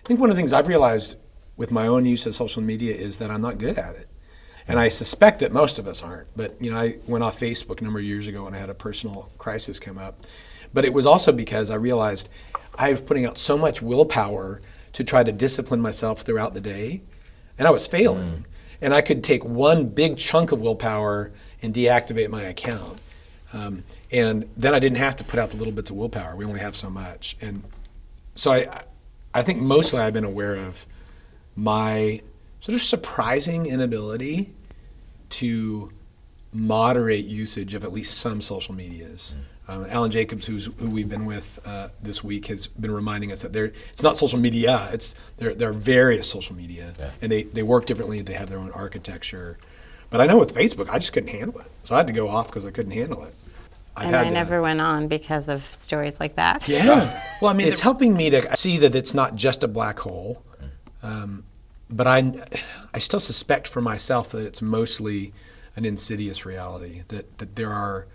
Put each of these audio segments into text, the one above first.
I think one of the things I've realized with my own use of social media is that I'm not good at it. And I suspect that most of us aren't. But, I went off Facebook a number of years ago when I had a personal crisis come up. But it was also because I realized I was putting out so much willpower to try to discipline myself throughout the day, and I was failing. And I could take one big chunk of willpower and deactivate my account. And then I didn't have to put out the little bits of willpower. We only have so much. And so I think mostly I've been aware of my sort of surprising inability to moderate usage of at least some social medias. Alan Jacobs, who we've been with this week, has been reminding us that it's not social media, there are various social media, and they work differently, they have their own architecture. But I know with Facebook, I just couldn't handle it. So I had to go off because I couldn't handle it. I never went on because of stories like that. Yeah. Well, I mean, it's helping me to see that it's not just a black hole. But I still suspect for myself that it's mostly an insidious reality, that there are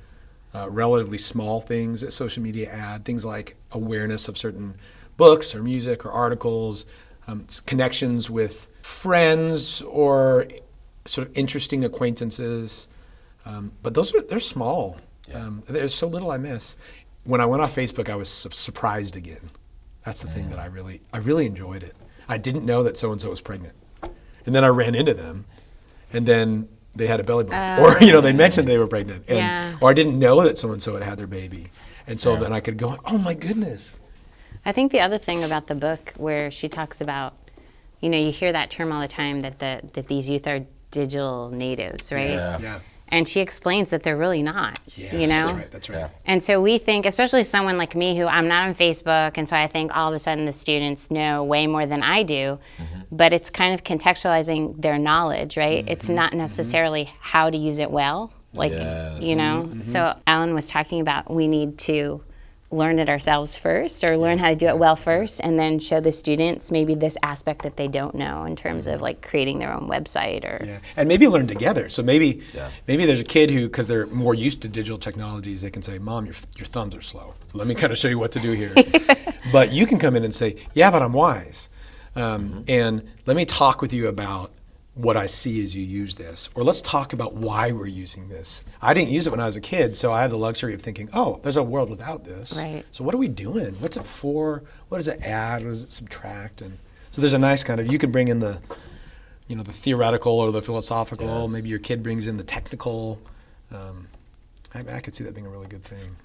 relatively small things that social media add, things like awareness of certain books or music or articles, connections with friends or sort of interesting acquaintances. But they're small. There's so little I miss. When I went off Facebook, I was surprised again. That's the thing that I really enjoyed it. I didn't know that so-and-so was pregnant. And then I ran into them, and then they had a belly bump. Or, they mentioned they were pregnant. Or I didn't know that so-and-so had their baby. And so then I could go, oh my goodness. I think the other thing about the book where she talks about, you hear that term all the time that these youth are digital natives, right? Yeah. And she explains that they're really not, Yes, that's right. And so we think, especially someone like me who I'm not on Facebook, and so I think all of a sudden the students know way more than I do, but it's kind of contextualizing their knowledge, right? It's not necessarily how to use it well, So Alan was talking about we need to learn it ourselves first, or learn how to do it well first, and then show the students maybe this aspect that they don't know in terms of like creating their own website and maybe learn together. So maybe there's a kid who, because they're more used to digital technologies, they can say, Mom, your thumbs are slow. So let me kind of show you what to do here. But you can come in and say, yeah, but I'm wise. And let me talk with you about what I see as you use this, or let's talk about why we're using this. I didn't use it when I was a kid, so I have the luxury of thinking, oh, there's a world without this. Right. So what are we doing? What's it for? What does it add? What does it subtract? And so there's a nice kind of, you can bring in the theoretical or the philosophical. Maybe your kid brings in the technical. I could see that being a really good thing.